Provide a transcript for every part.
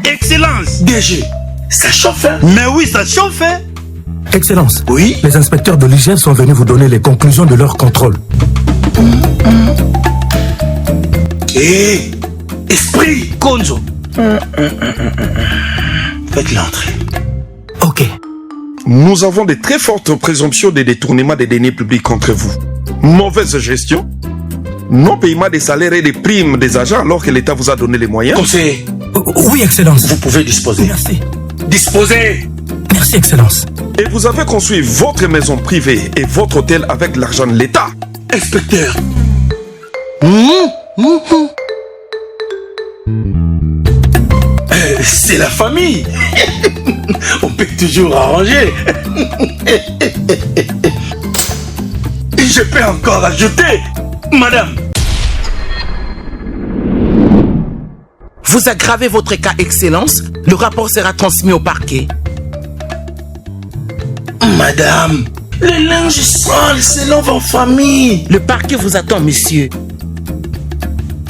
Excellence. DG, ça chauffe, hein? Mais oui, ça chauffe, hein? Excellence. Oui? Les inspecteurs de l'hygiène sont venus vous donner les conclusions de leur contrôle. Hé, esprit Konzo. Faites l'entrée. Ok. Nous avons de très fortes présomptions de détournement des deniers publics contre vous. Mauvaise gestion, non-paiement des salaires et des primes des agents alors que l'État vous a donné les moyens. Conseiller, Oui, Excellence. vous pouvez disposer. Merci. Disposez. Merci, Excellence. Et vous avez construit votre maison privée et votre hôtel avec l'argent de l'État. Inspecteur. C'est la famille. On peut toujours arranger. Je peux encore ajouter, madame. Vous aggravez votre cas, Excellence. Le rapport sera transmis au parquet. Madame, le linge sale selon vos familles. Le parquet vous attend, monsieur.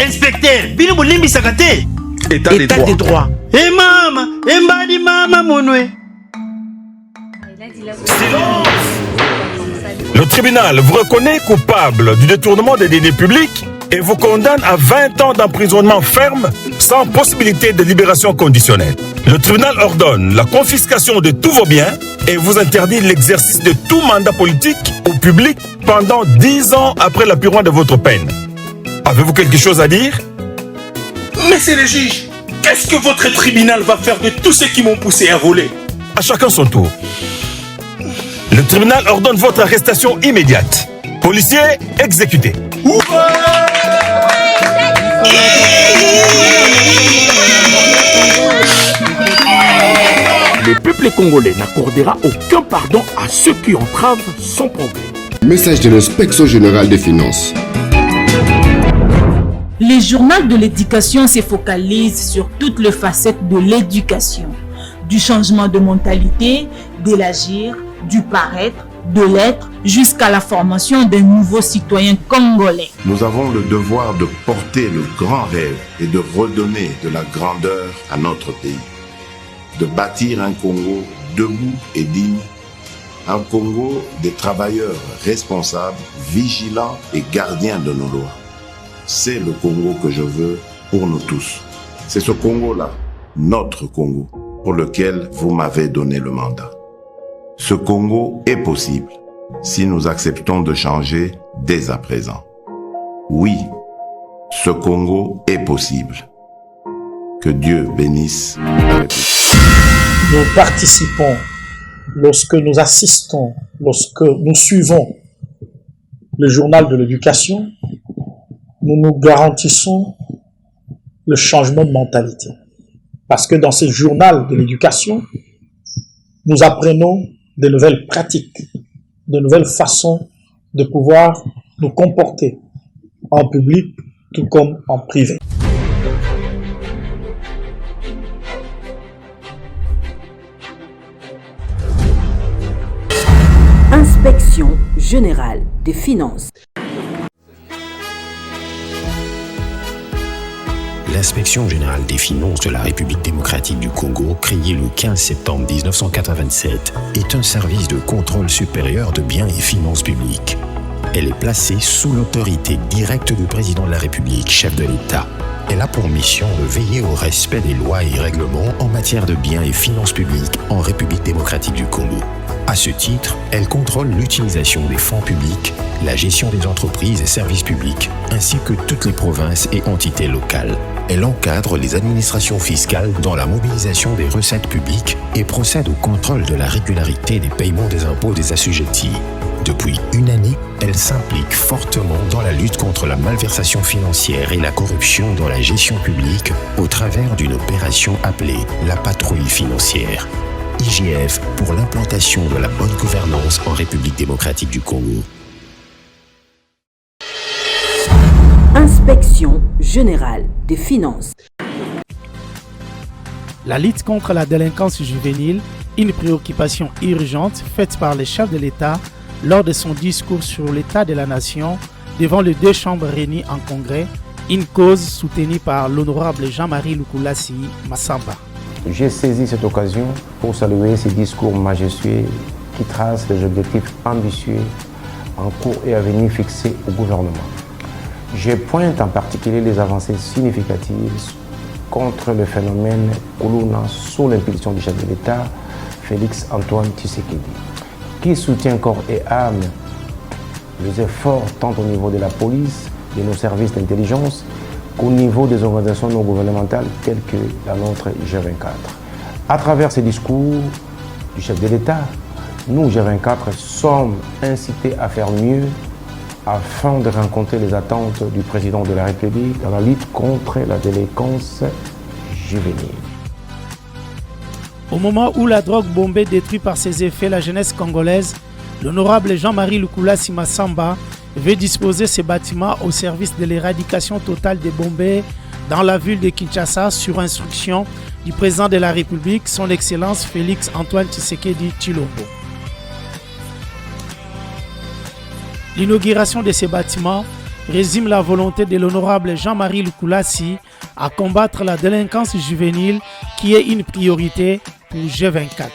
Inspecteur, bino bolimbi sakate. État des État des droits. droits. Eh mama, eh mbadi mama monwe. Le tribunal vous reconnaît coupable du détournement des deniers publics et vous condamne à 20 ans d'emprisonnement ferme sans possibilité de libération conditionnelle. Le tribunal ordonne la confiscation de tous vos biens et vous interdit l'exercice de tout mandat politique au public pendant 10 ans après l'apurement de votre peine. Avez-vous quelque chose à dire? Monsieur le juge, qu'est-ce que votre tribunal va faire de tous ceux qui m'ont poussé à voler? À chacun son tour. Le tribunal ordonne votre arrestation immédiate. Policiers, exécutés. Le peuple congolais n'accordera aucun pardon à ceux qui entravent son progrès. Message de l'inspection générale des finances. Le journal de l'éducation se focalise sur toutes les facettes de l'éducation, du changement de mentalité, de l'agir, du paraître, de l'être, jusqu'à la formation d'un nouveau citoyen congolais. Nous avons le devoir de porter le grand rêve et de redonner de la grandeur à notre pays. De bâtir un Congo debout et digne, un Congo des travailleurs responsables, vigilants et gardiens de nos lois. C'est le Congo que je veux pour nous tous. C'est ce Congo-là, notre Congo, pour lequel vous m'avez donné le mandat. Ce Congo est possible si nous acceptons de changer dès à présent. Oui, ce Congo est possible. Que Dieu bénisse la République. Nous participons, lorsque nous assistons, lorsque nous suivons le journal de l'éducation, nous nous garantissons le changement de mentalité. Parce que dans ce journal de l'éducation, nous apprenons de nouvelles pratiques, de nouvelles façons de pouvoir nous comporter en public tout comme en privé. Inspection générale des finances. L'Inspection générale des finances de la République démocratique du Congo, créée le 15 septembre 1987, est un service de contrôle supérieur de biens et finances publiques. Elle est placée sous l'autorité directe du président de la République, chef de l'État. Elle a pour mission de veiller au respect des lois et règlements en matière de biens et finances publiques en République démocratique du Congo. À ce titre, elle contrôle l'utilisation des fonds publics, la gestion des entreprises et services publics, ainsi que toutes les provinces et entités locales. Elle encadre les administrations fiscales dans la mobilisation des recettes publiques et procède au contrôle de la régularité des paiements des impôts des assujettis. Depuis une année, elle s'implique fortement dans la lutte contre la malversation financière et la corruption dans la gestion publique au travers d'une opération appelée la patrouille financière. IGF pour l'implantation de la bonne gouvernance en République démocratique du Congo. Inspection générale des finances. La lutte contre la délinquance juvénile, une préoccupation urgente faite par le chef de l'État lors de son discours sur l'état de la nation devant les deux chambres réunies en congrès, une cause soutenue par l'honorable Jean-Marie Lukulassi Massamba. J'ai saisi cette occasion pour saluer ces discours majestueux qui tracent les objectifs ambitieux en cours et à venir fixés au gouvernement. Je pointe en particulier les avancées significatives contre le phénomène Koulouna sous l'impulsion du chef de l'État, Félix Antoine Tshisekedi, qui soutient corps et âme les efforts tant au niveau de la police, de nos services d'intelligence, qu'au niveau des organisations non gouvernementales telles que la nôtre G24. À travers ces discours du chef de l'État, nous G24 sommes incités à faire mieux afin de rencontrer les attentes du président de la République dans la lutte contre la délinquance juvénile. Au moment où la drogue bombée détruit par ses effets la jeunesse congolaise, l'honorable Jean-Marie Lukulassi Massamba veut disposer ces bâtiments au service de l'éradication totale des bombés dans la ville de Kinshasa sur instruction du président de la République, son Excellence Félix Antoine Tshisekedi Tshilombo. L'inauguration de ces bâtiments résume la volonté de l'honorable Jean-Marie Lukulassi à combattre la délinquance juvénile qui est une priorité pour G24.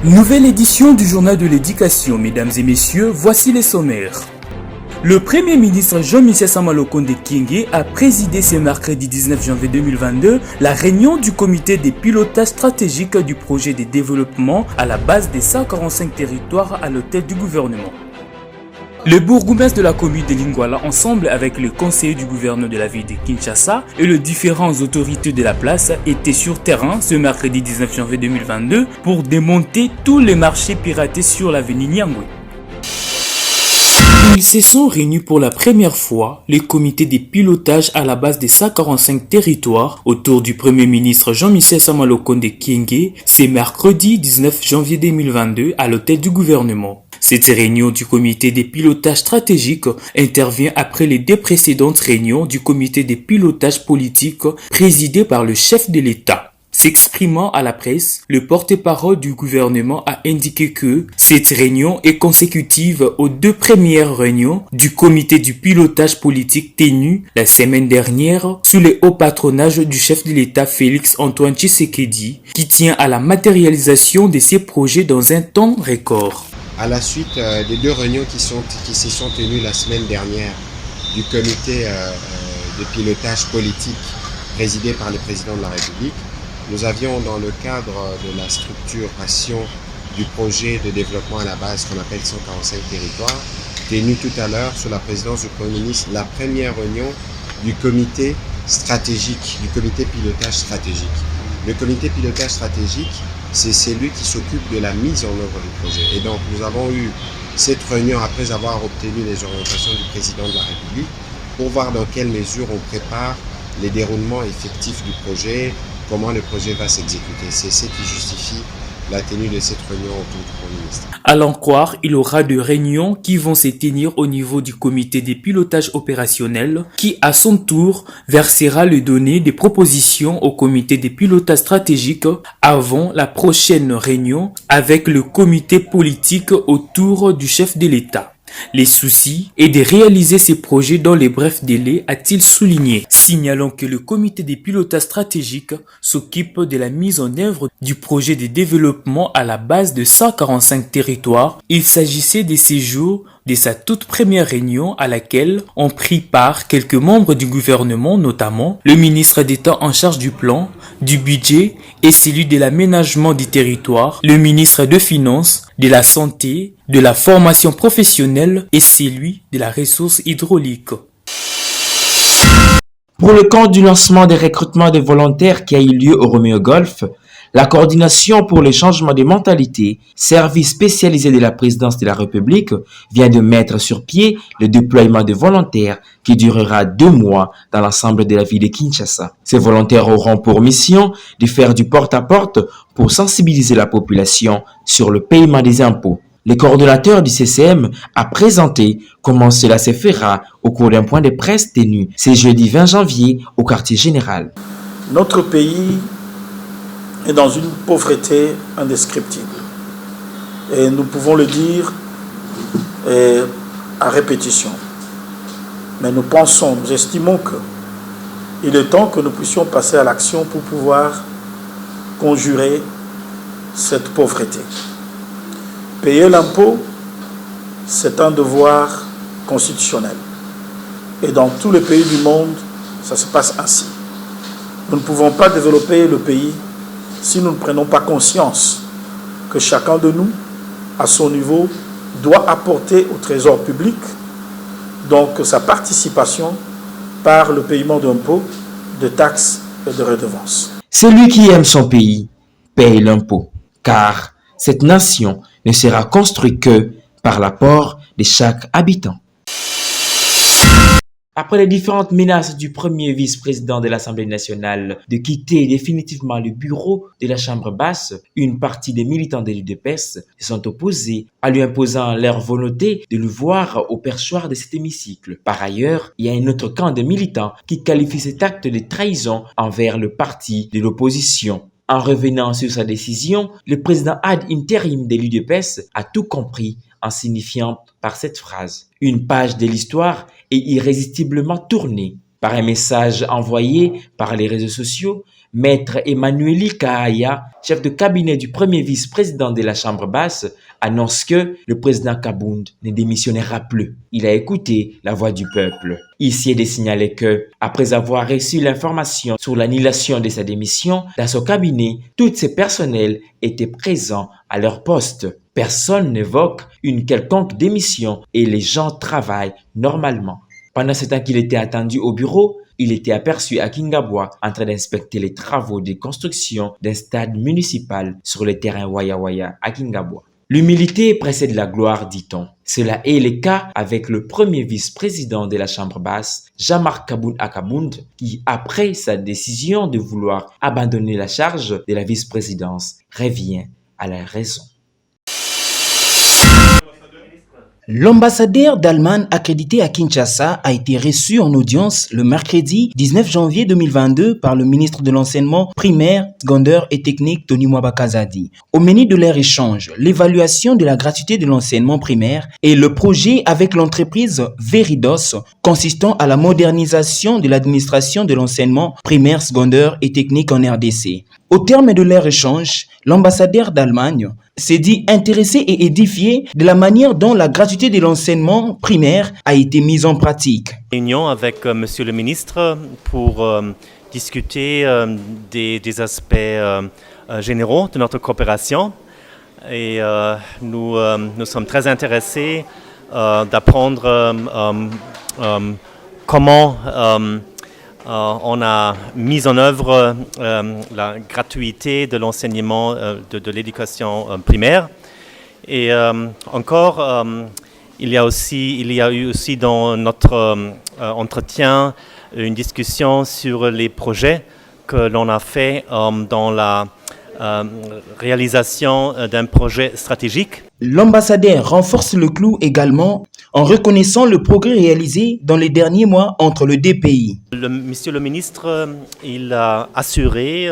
Nouvelle édition du journal de l'éducation, mesdames et messieurs, voici les sommaires. Le Premier ministre Jean-Michel Sama-Lukonde Kyenge a présidé ce mercredi 19 janvier 2022 la réunion du comité de pilotage stratégique du projet de développement à la base des 145 territoires à l'hôtel du gouvernement. Le bourgmestre de la commune de Lingwala, ensemble avec le conseiller du gouverneur de la ville de Kinshasa et les différentes autorités de la place, étaient sur terrain ce mercredi 19 janvier 2022 pour démonter tous les marchés piratés sur l'avenue Nyangwe. Ils se sont réunis pour la première fois les comités de pilotage à la base des 145 territoires autour du Premier ministre Jean-Michel Sama-Lukonde Kyenge ce mercredi 19 janvier 2022 à l'hôtel du gouvernement. Cette réunion du comité de pilotage stratégique intervient après les deux précédentes réunions du comité de pilotage politique présidé par le chef de l'État. S'exprimant à la presse, le porte-parole du gouvernement a indiqué que cette réunion est consécutive aux deux premières réunions du comité du pilotage politique tenues la semaine dernière sous le haut patronage du chef de l'État Félix Antoine Tshisekedi, qui tient à la matérialisation de ses projets dans un temps record. À la suite des deux réunions qui se sont tenues la semaine dernière du comité de pilotage politique présidé par le président de la République, nous avions dans le cadre de la structuration du projet de développement à la base qu'on appelle 145 territoires, tenu tout à l'heure sous la présidence du Premier ministre la première réunion du comité stratégique, du comité pilotage stratégique. Le comité pilotage stratégique, c'est celui qui s'occupe de la mise en œuvre du projet. Et donc nous avons eu cette réunion après avoir obtenu les orientations du président de la République pour voir dans quelle mesure on prépare les déroulements effectifs du projet, comment le projet va s'exécuter. C'est ce qui justifie la tenue de cette réunion autour du Premier ministre. À l'en croire, il y aura des réunions qui vont se tenir au niveau du comité des pilotages opérationnels qui, à son tour, versera les données des propositions au comité des pilotages stratégiques avant la prochaine réunion avec le comité politique autour du chef de l'État. Les soucis est de réaliser ces projets dans les brefs délais, a-t-il souligné, signalant que le comité des pilotages stratégiques s'occupe de la mise en œuvre du projet de développement à la base de 145 territoires. Il s'agissait des séjours de sa toute première réunion à laquelle ont pris part quelques membres du gouvernement, notamment le ministre d'État en charge du plan, du budget et celui de l'aménagement du territoire, le ministre des Finances, de la Santé, de la formation professionnelle et celui de la ressource hydraulique. Pour le camp du lancement des recrutements de volontaires qui a eu lieu au Roméo Golf, la coordination pour le changement de mentalité, service spécialisé de la présidence de la République, vient de mettre sur pied le déploiement de volontaires qui durera 2 mois dans l'ensemble de la ville de Kinshasa. Ces volontaires auront pour mission de faire du porte-à-porte pour sensibiliser la population sur le paiement des impôts. Le coordonnateur du CCM a présenté comment cela se fera au cours d'un point de presse tenu ce jeudi 20 janvier au quartier général. Notre pays est dans une pauvreté indescriptible. Et nous pouvons le dire à répétition. Mais nous estimons qu'il est temps que nous puissions passer à l'action pour pouvoir conjurer cette pauvreté. Payer l'impôt, c'est un devoir constitutionnel. Et dans tous les pays du monde, ça se passe ainsi. Nous ne pouvons pas développer le pays si nous ne prenons pas conscience que chacun de nous, à son niveau, doit apporter au trésor public donc sa participation par le paiement d'impôts, de taxes et de redevances. Celui qui aime son pays paye l'impôt, car cette nation ne sera construite que par l'apport de chaque habitant. Après les différentes menaces du premier vice-président de l'Assemblée nationale de quitter définitivement le bureau de la Chambre basse, une partie des militants de l'UDPS se sont opposés à lui imposant leur volonté de le voir au perchoir de cet hémicycle. Par ailleurs, il y a un autre camp de militants qui qualifie cet acte de trahison envers le parti de l'opposition. En revenant sur sa décision, le président ad interim de l'UDPS a tout compris en signifiant par cette phrase: une page de l'histoire est irrésistiblement tournée. Par un message envoyé par les réseaux sociaux, Maître Emmanuel Kahaya, chef de cabinet du premier vice-président de la Chambre basse, annonce que le président Kabound ne démissionnera plus. Il a écouté la voix du peuple. Ici est de signaler que, après avoir reçu l'information sur l'annulation de sa démission, dans son cabinet, tous ses personnels étaient présents à leur poste. Personne n'évoque une quelconque démission et les gens travaillent normalement. Pendant ce temps qu'il était attendu au bureau, il était aperçu à Kingabwa en train d'inspecter les travaux de construction d'un stade municipal sur le terrain Waya Waya à Kingabwa. L'humilité précède la gloire, dit-on. Cela est le cas avec le premier vice-président de la Chambre basse, Jean-Marc Kabound Akabound, qui, après sa décision de vouloir abandonner la charge de la vice-présidence, revient à la raison. L'ambassadeur d'Allemagne accrédité à Kinshasa a été reçu en audience le mercredi 19 janvier 2022 par le ministre de l'Enseignement primaire, secondaire et technique Tony Mwabakazadi. Au menu de leur échange, l'évaluation de la gratuité de l'enseignement primaire et le projet avec l'entreprise Veridos consistant à la modernisation de l'administration de l'enseignement primaire, secondaire et technique en RDC. Au terme de leur échange, l'ambassadeur d'Allemagne s'est dit intéressé et édifié de la manière dont la gratuité de l'enseignement primaire a été mise en pratique. Réunion avec Monsieur le ministre pour discuter des aspects généraux de notre coopération et nous sommes très intéressés d'apprendre comment on a mis en œuvre la gratuité de l'enseignement de l'éducation primaire. Et encore, il y a eu aussi dans notre entretien une discussion sur les projets que l'on a fait dans la réalisation d'un projet stratégique. L'ambassadeur renforce le clou également en reconnaissant le progrès réalisé dans les derniers mois entre les deux pays. Monsieur le ministre, il a assuré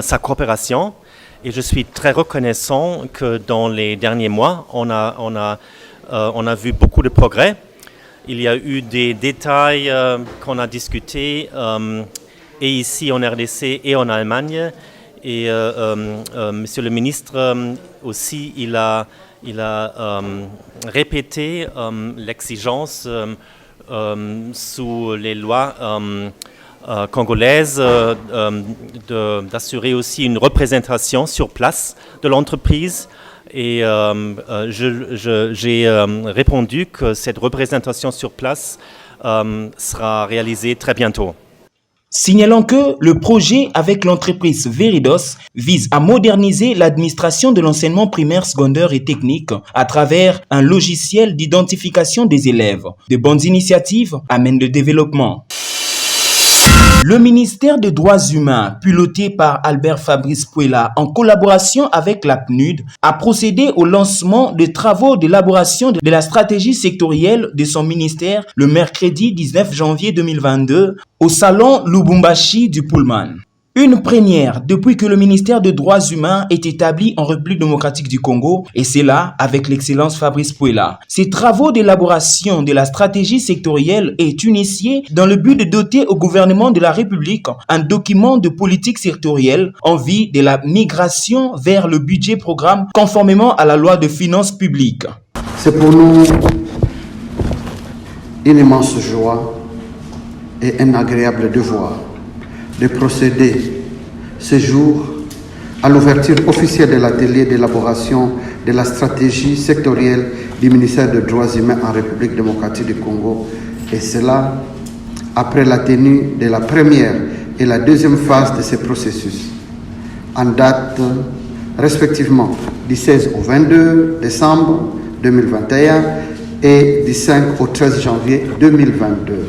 sa coopération et je suis très reconnaissant que dans les derniers mois, on a vu beaucoup de progrès. Il y a eu des détails qu'on a discutés et ici en RDC et en Allemagne. Et Monsieur le ministre aussi, il a répété l'exigence sous les lois congolaises d'assurer aussi une représentation sur place de l'entreprise. Et j'ai répondu que cette représentation sur place sera réalisée très bientôt. Signalant que le projet avec l'entreprise Veridos vise à moderniser l'administration de l'enseignement primaire, secondaire et technique à travers un logiciel d'identification des élèves. De bonnes initiatives amènent le développement. Le ministère des Droits humains, piloté par Albert Fabrice Puela en collaboration avec la PNUD, a procédé au lancement des travaux d'élaboration de la stratégie sectorielle de son ministère le mercredi 19 janvier 2022 au salon Lubumbashi du Pullman. Une première depuis que le ministère des Droits humains est établi en République démocratique du Congo, et c'est là avec l'excellence Fabrice Puela. Ces travaux d'élaboration de la stratégie sectorielle est initié dans le but de doter au gouvernement de la République un document de politique sectorielle en vue de la migration vers le budget programme conformément à la loi de finances publiques. C'est pour nous une immense joie et un agréable devoir de procéder ce jour à l'ouverture officielle de l'atelier d'élaboration de la stratégie sectorielle du ministère des Droits humains en République démocratique du Congo, et cela après la tenue de la première et la deuxième phase de ce processus, en date respectivement du 16 au 22 décembre 2021 et du 5 au 13 janvier 2022.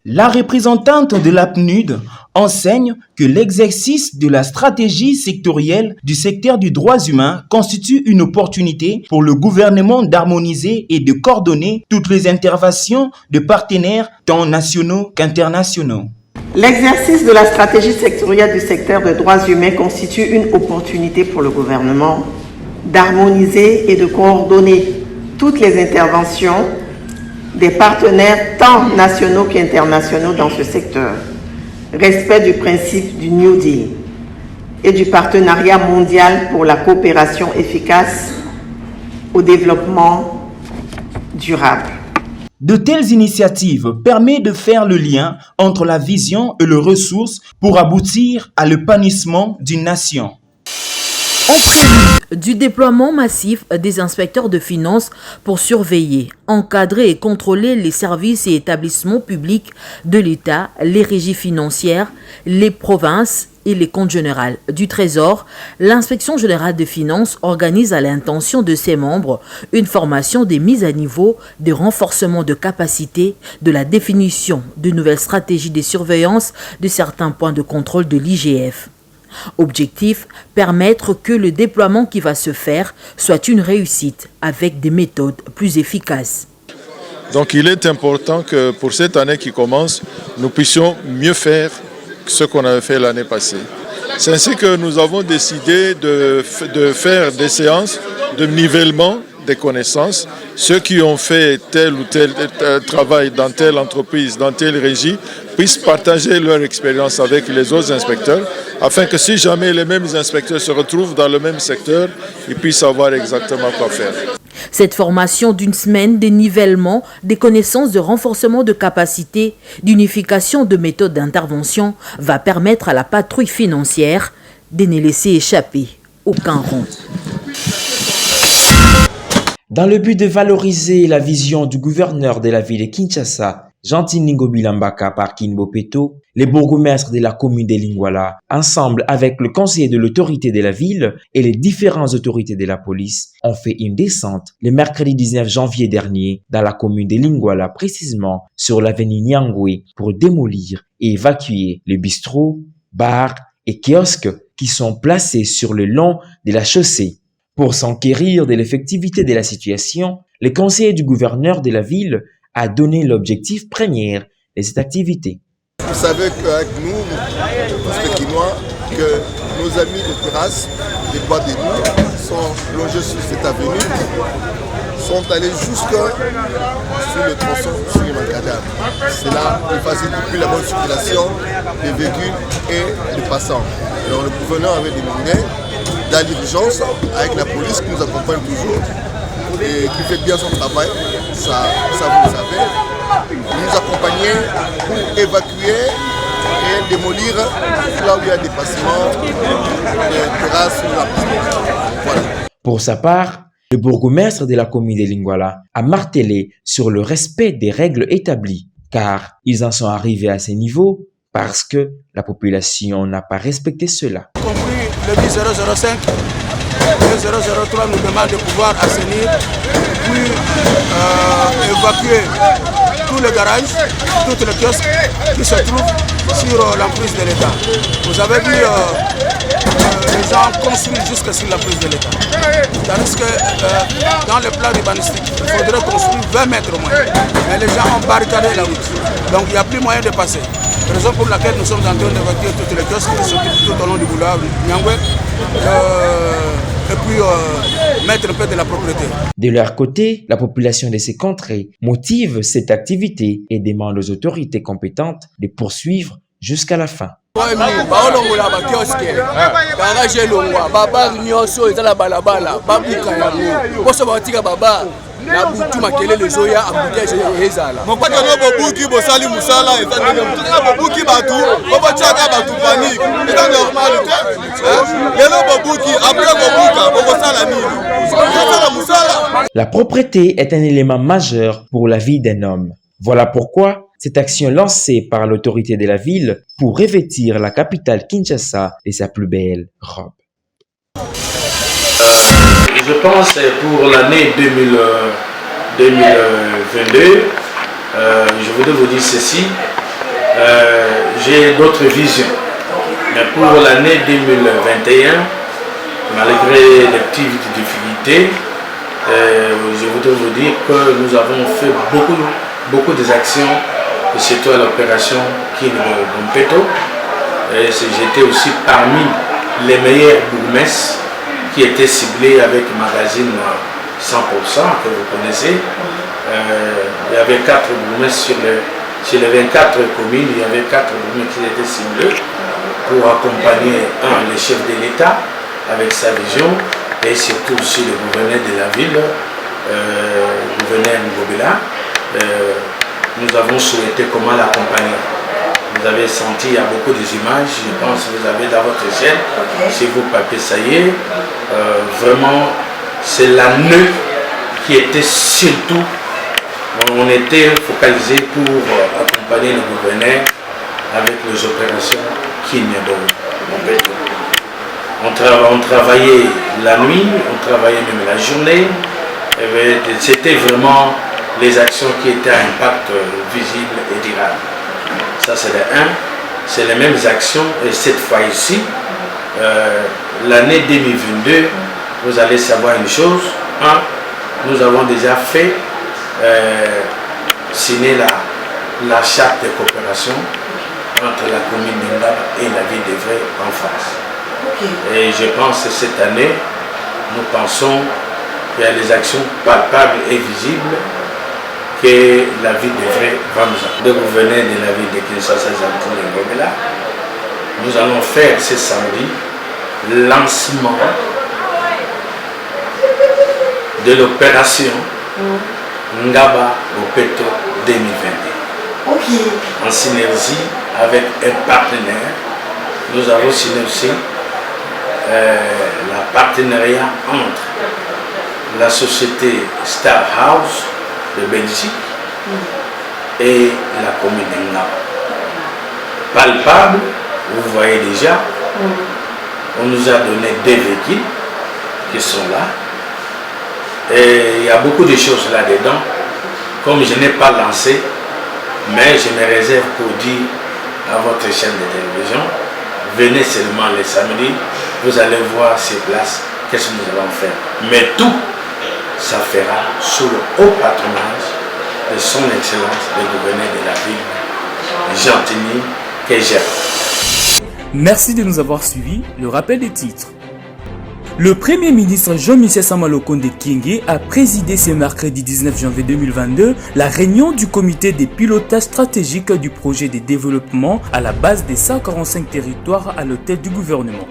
La représentante de la PNUD enseigne que l'exercice de la stratégie sectorielle du secteur des droits humains constitue une opportunité pour le gouvernement d'harmoniser et de coordonner toutes les interventions de partenaires tant nationaux qu'internationaux. L'exercice de la stratégie sectorielle du secteur des droits humains constitue une opportunité pour le gouvernement d'harmoniser et de coordonner toutes les interventions des partenaires tant nationaux qu'internationaux dans ce secteur. Respect du principe du New Deal et du partenariat mondial pour la coopération efficace au développement durable. De telles initiatives permettent de faire le lien entre la vision et les ressources pour aboutir à l'épanouissement d'une nation. En prélude du déploiement massif des inspecteurs de finances pour surveiller, encadrer et contrôler les services et établissements publics de l'État, les régies financières, les provinces et les comptes généraux du Trésor, l'Inspection générale des finances organise à l'intention de ses membres une formation des mises à niveau, de renforcement de capacité, de la définition de nouvelles stratégies de surveillance de certains points de contrôle de l'IGF. Objectif, permettre que le déploiement qui va se faire soit une réussite avec des méthodes plus efficaces. Donc il est important que pour cette année qui commence, nous puissions mieux faire que ce qu'on avait fait l'année passée. C'est ainsi que nous avons décidé de faire des séances de nivellement des connaissances. Ceux qui ont fait tel ou tel travail dans telle entreprise, dans telle régie, puissent partager leur expérience avec les autres inspecteurs, afin que si jamais les mêmes inspecteurs se retrouvent dans le même secteur, ils puissent savoir exactement quoi faire. Cette formation d'une semaine de nivellement, des connaissances de renforcement de capacité, d'unification de méthodes d'intervention va permettre à la patrouille financière de ne laisser échapper aucun rond. Dans le but de valoriser la vision du gouverneur de la ville de Kinshasa, Jean-Tiningo Bilambaka par Kinbo Peto, les bourgmestres de la commune de Lingwala, ensemble avec le conseiller de l'autorité de la ville et les différentes autorités de la police, ont fait une descente le mercredi 19 janvier dernier dans la commune de Lingwala, précisément sur l'avenue Nyangwe, pour démolir et évacuer les bistrots, bars et kiosques qui sont placés sur le long de la chaussée. Pour s'enquérir de l'effectivité de la situation, le conseiller du gouverneur de la ville a donné l'objectif premier de cette activité. Vous savez qu'avec nous, les Pékinois, que nos amis de terrasse, des bois des nuits, sont logés sur cette avenue, sont allés jusque sur le tronçon sur Mankada. Cela facilite plus la bonne circulation des véhicules et des passants. Alors le gouverneur avait demandé dans l'urgence avec la police qui nous accompagne toujours et qui fait bien son travail, ça vous le savez, nous accompagner pour évacuer et démolir là où il y a des bâtiments, des terrasses ou la voilà. Pour sa part, le bourgmestre de la commune de Lingwala a martelé sur le respect des règles établies, car ils en sont arrivés à ce niveau parce que la population n'a pas respecté cela. Le 005, le 003 nous demande de pouvoir assainir, puis évacuer tous les garages, toutes les kiosques qui se trouvent sur l'emprise de l'État. Vous avez vu les gens construire jusque sur l'emprise de l'État. Tandis que dans le plan urbanistique, il faudrait construire 20 mètres au moins. Mais les gens ont barricadé la route. Donc il n'y a plus moyen de passer. Raison pour laquelle nous sommes en train d'évacuer toutes les kiosques qui se trouvent tout au long du boulevard Nyangwe. Et puis mettre un peu de la propriété. De leur côté, la population de ces contrées motive cette activité et demande aux autorités compétentes de poursuivre jusqu'à la fin. La propreté est un élément majeur pour la vie d'un homme. Voilà pourquoi cette action lancée par l'autorité de la ville pour revêtir la capitale Kinshasa de sa plus belle robe. Je pense que pour l'année 2022, je voudrais vous dire ceci, j'ai d'autres visions. Mais pour l'année 2021, malgré les petites difficultés, je voudrais vous dire que nous avons fait beaucoup d'actions, surtout à l'opération King Bompeto. J'étais aussi parmi les meilleurs bourgmestres qui étaient ciblés avec magazine 100% que vous connaissez. Il y avait 4 bourgmestres sur les 24 communes, il y avait 4 bourgmestres qui étaient ciblés pour accompagner le chef de l'État avec sa vision et surtout aussi le gouverneur de la ville, le gouverneur Ngobela. Nous avons souhaité comment l'accompagner. Vous avez senti, il y a beaucoup d'images, je pense que vous avez dans votre chaîne, si vous papez, ça y est, vraiment c'est la nœud qui était surtout, on était focalisé pour accompagner le gouverneur avec les opérations Kinyabo. On travaillait la nuit, on travaillait même la journée, c'était vraiment les actions qui étaient à impact visible et durable. Ça c'est le 1, c'est les mêmes actions et cette fois ici, l'année 2022, vous allez savoir une chose, nous avons déjà fait signer la charte de coopération entre la commune de Ndaba et la ville d'Évreux en face. Et je pense que cette année, nous pensons qu'il y a des actions palpables et visibles que la ville d'Évreux va nous apporter. Le gouverneur de la ville de Kinshasa, Jean-Claude Ngobela, nous allons faire ce samedi lancement de l'opération Ngaba Bompeto 2022. En synergie avec un partenaire, nous avons signé aussi le partenariat entre la société Star House de Belgique et la commune de Ngaba. Palpable, vous voyez déjà, on nous a donné des véhicules qui sont là. Et il y a beaucoup de choses là-dedans. Comme je n'ai pas lancé, mais je me réserve pour dire à votre chaîne de télévision, venez seulement les samedis, vous allez voir ces places, qu'est-ce que nous allons faire. Mais tout, ça fera sous le haut patronage de son excellence, le gouverneur de la ville, Jean-Denis Keja. Merci de nous avoir suivis. Le rappel des titres. Le Premier ministre Jean-Michel Sama-Lukonde Kyenge a présidé ce mercredi 19 janvier 2022 la réunion du comité des pilotages stratégiques du projet de développement à la base des 145 territoires à l'hôtel du gouvernement.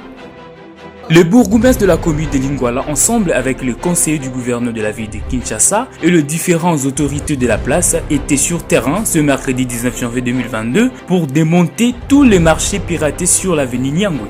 Le bourgmestre de la commune de Lingwala, ensemble avec le conseiller du gouverneur de la ville de Kinshasa et les différentes autorités de la place, étaient sur terrain ce mercredi 19 janvier 2022 pour démonter tous les marchés piratés sur l'avenue Nyangwe.